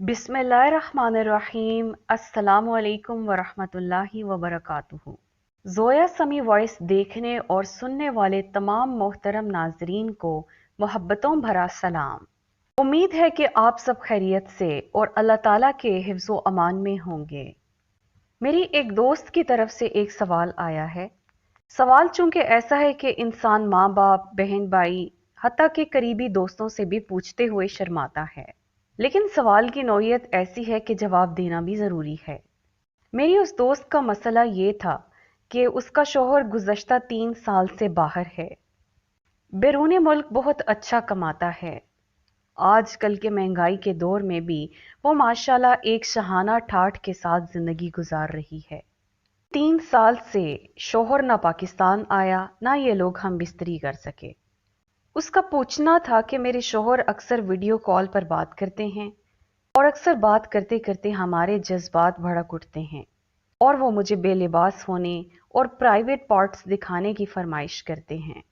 बिस्मिल्लाहिर्रहमानिर्रहीम। अस्सलामु अलैकुम वरहमतुल्लाहि वबरकातुहू। ज़ोया समी वॉइस देखने और सुनने वाले तमाम मोहतरम नाजरीन को मोहब्बतों भरा सलाम। उम्मीद है कि आप सब खैरियत से और अल्लाह ताला के हिफ्ज़ो अमान में होंगे। मेरी एक दोस्त की तरफ से एक सवाल आया है। सवाल चूंकि ऐसा है कि इंसान माँ बाप, बहन भाई, हत्ता के करीबी दोस्तों से भी पूछते हुए शर्माता है, लेकिन सवाल की नौइयत ऐसी है कि जवाब देना भी ज़रूरी है। मेरी उस दोस्त का मसला ये था कि उसका शौहर गुज़श्ता 3 साल से बाहर है। बैरून मुल्क बहुत अच्छा कमाता है। आजकल के महंगाई के दौर में भी वो माशाल्लाह एक शहाना ठाठ के साथ ज़िंदगी गुजार रही है। 3 साल से शौहर ना पाकिस्तान आया, ना ये लोग हम बिस्तरी कर सके। उसका पूछना था कि मेरे शौहर अक्सर वीडियो कॉल पर बात करते हैं और अक्सर बात करते करते हमारे जज्बात भड़क उठते हैं और वो मुझे बेलिबास होने और प्राइवेट पार्ट्स दिखाने की फरमाइश करते हैं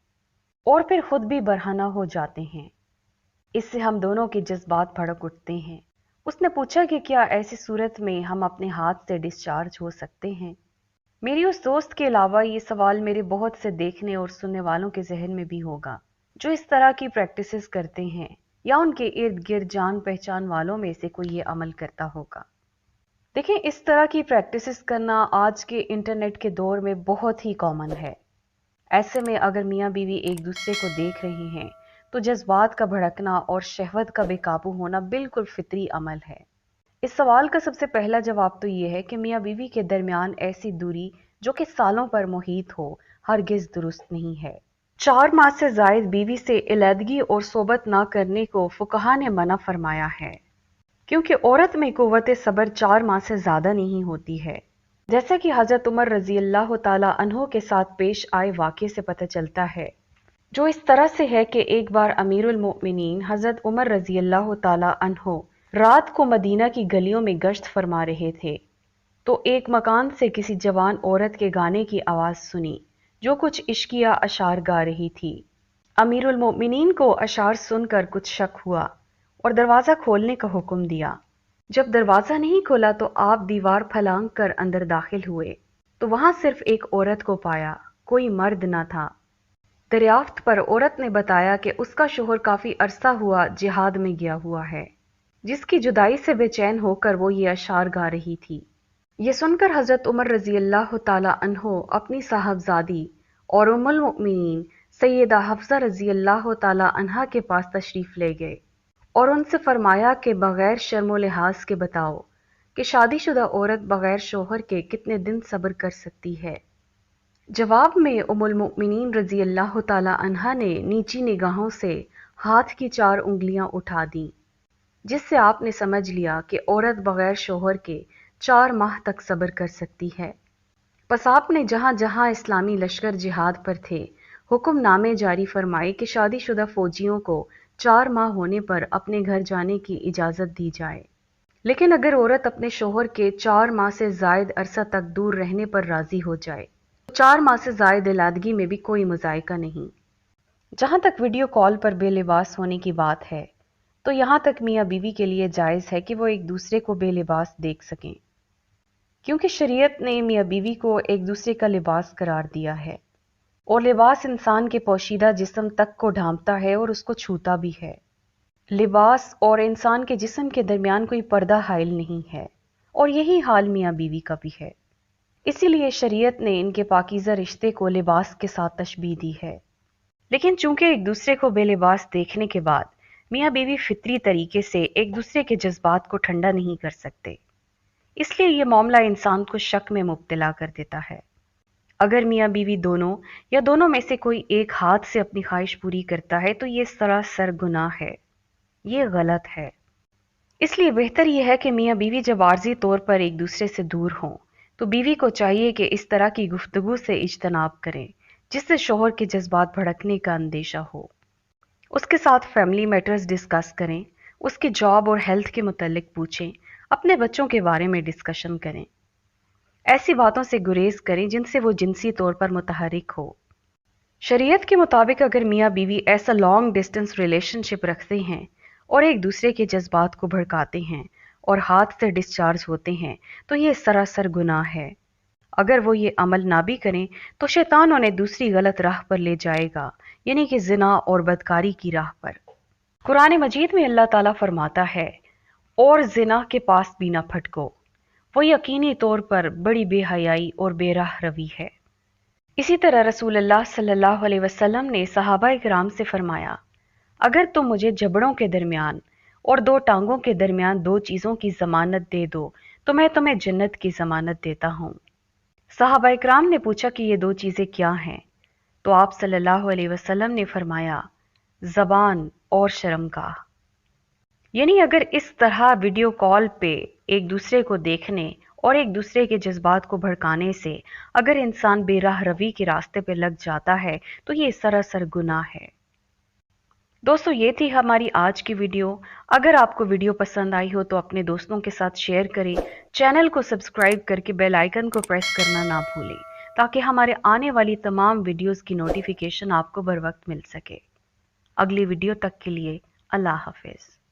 और फिर खुद भी बरहना हो जाते हैं। इससे हम दोनों के जज्बात भड़क उठते हैं। उसने पूछा कि क्या ऐसी सूरत में हम अपने हाथ से डिस्चार्ज हो सकते हैं। मेरी उस दोस्त के अलावा ये सवाल मेरे बहुत से देखने और सुनने वालों के जहन में भी होगा जो इस तरह की प्रैक्टिसेस करते हैं या उनके इर्द गिर्द जान पहचान वालों में से कोई ये अमल करता होगा। देखें, इस तरह की प्रैक्टिसेस करना आज के इंटरनेट के दौर में बहुत ही कॉमन है। ऐसे में अगर मियाँ बीवी एक दूसरे को देख रहे हैं तो जज्बात का भड़कना और शहवत का बेकाबू होना बिल्कुल फितरी अमल है। इस सवाल का सबसे पहला जवाब तो ये है कि मियाँ बीवी के दरमियान ऐसी दूरी जो कि सालों पर मुहीत हो हरगिज दुरुस्त नहीं है। 4 माह से जायद बीवी से इलादगी और सोबत ना करने को फुकहा ने मना फरमाया है, क्योंकि औरत में कुव्वत सब्र 4 माह से ज्यादा नहीं होती है, जैसा कि हजरत उमर रजी अल्लाह ताला अन्हो के साथ पेश आए वाक़े से पता चलता है, जो इस तरह से है कि एक बार अमीरुल मोमिनीन हजरत उमर रजी अल्लाह ताला अन्हो रात को मदीना की गलियों में गश्त फरमा रहे थे तो एक मकान से किसी जवान औरत के गाने की आवाज सुनी जो कुछ इश्किया अशार गा रही थी। अमीरुल मोमिनीन को अशार सुनकर कुछ शक हुआ और दरवाजा खोलने का हुक्म दिया। जब दरवाजा नहीं खोला तो आप दीवार फलांग कर अंदर दाखिल हुए तो वहां सिर्फ एक औरत को पाया, कोई मर्द ना था। दरियाफ्त पर औरत ने बताया कि उसका शोहर काफी अरसा हुआ जिहाद में गया हुआ है, जिसकी जुदाई से बेचैन होकर वो ये अशार गा रही थी। ये सुनकर हजरत उमर रजी अल्लाह ताला अन्हो अपनी साहबजादी और उम्मुल मोमिनीन सैयदा हफ्सा रजी अल्लाह ताला अन्हा के पास तशरीफ ले गए और उनसे फरमाया कि बगैर शर्मो लिहाज के बताओ कि शादीशुदा औरत बगैर शोहर के कितने दिन सब्र कर सकती है। जवाब में उम्मुल मोमिनीन रजी अल्लाह ताला अन्हा ने नीची निगाहों से हाथ की 4 उंगलियां उठा दी, जिससे आपने समझ लिया कि औरत बगैर शोहर के 4 माह तक सब्र कर सकती है। बस आपने जहां जहां इस्लामी लश्कर जिहाद पर थे हुक्मनामे जारी फरमाए कि शादीशुदा फौजियों को 4 माह होने पर अपने घर जाने की इजाज़त दी जाए, लेकिन अगर औरत अपने शोहर के 4 माह से जायद अरसा तक दूर रहने पर राजी हो जाए तो 4 माह से जायद इलादगी में भी कोई मुज़ायका नहीं। जहां तक वीडियो कॉल पर बेलिबास होने की बात है तो यहां तक मियाँ बीवी के लिए जायज़ है कि वो एक दूसरे को बेलिबास देख सकें, क्योंकि शरीयत ने मियाँ बीवी को एक दूसरे का लिबास करार दिया है और लिबास इंसान के पोशीदा जिस्म तक को ढांपता है और उसको छूता भी है। लिबास और इंसान के जिस्म के दरमियान कोई पर्दा हाइल नहीं है और यही हाल मियाँ बीवी का भी है। इसीलिए शरीयत ने इनके पाकीज़ा रिश्ते को लिबास के साथ तशबीह दी है। लेकिन चूंकि एक दूसरे को बेलिबास देखने के बाद मियाँ बीवी फितरी तरीके से एक दूसरे के जज्बात को ठंडा नहीं कर सकते, इसलिए यह मामला इंसान को शक में मुब्तला कर देता है। अगर मियाँ बीवी दोनों या दोनों में से कोई एक हाथ से अपनी ख्वाहिश पूरी करता है तो ये सरासर गुनाह है, ये गलत है। इसलिए बेहतर यह है कि मियाँ बीवी जब आर्जी तौर पर एक दूसरे से दूर हों तो बीवी को चाहिए कि इस तरह की गुफ्तगू से इज्तनाब करें जिससे शोहर के जज्बात भड़कने का अंदेशा हो। उसके साथ फैमिली मैटर्स डिस्कस करें, उसकी जॉब और हेल्थ के मुतालिक पूछें, अपने बच्चों के बारे में डिस्कशन करें। ऐसी बातों से गुरेज करें जिनसे वो जिनसी तौर पर मुतहरिक हो। शरीयत के मुताबिक अगर मियाँ बीवी ऐसा लॉन्ग डिस्टेंस रिलेशनशिप रखते हैं और एक दूसरे के जज्बात को भड़काते हैं اور ہاتھ سے ڈسچارج ہوتے ہیں تو یہ سراسر گناہ ہے۔ اگر وہ یہ عمل نہ بھی کریں تو شیطان انہیں دوسری غلط راہ پر لے جائے گا، یعنی کہ زنا اور بدکاری کی راہ پر۔ قرآن مجید میں اللہ تعالیٰ فرماتا ہے، اور زنا کے پاس بھی نہ پھٹکو، وہ یقینی طور پر بڑی بے حیائی اور بے راہ روی ہے۔ اسی طرح رسول اللہ صلی اللہ علیہ وسلم نے صحابہ کرام سے فرمایا، اگر تم مجھے جبڑوں کے درمیان اور دو ٹانگوں کے درمیان دو چیزوں کی ضمانت دے دو تو میں تمہیں جنت کی ضمانت دیتا ہوں۔ صحابہ کرام نے پوچھا کہ یہ دو چیزیں کیا ہیں؟ تو آپ صلی اللہ علیہ وسلم نے فرمایا، زبان اور شرمگاہ۔ یعنی اگر اس طرح ویڈیو کال پہ ایک دوسرے کو دیکھنے اور ایک دوسرے کے جذبات کو بھڑکانے سے اگر انسان بے راہ روی کے راستے پہ لگ جاتا ہے تو یہ سراسر گناہ ہے۔ دوستو، یہ تھی ہماری آج کی ویڈیو۔ اگر آپ کو ویڈیو پسند آئی ہو تو اپنے دوستوں کے ساتھ شیئر کریں، چینل کو سبسکرائب کر کے بیل آئیکن کو پریس کرنا نہ بھولیں تاکہ ہمارے آنے والی تمام ویڈیوز کی نوٹیفیکیشن آپ کو بر وقت مل سکے۔ اگلی ویڈیو تک کے لیے اللہ حافظ۔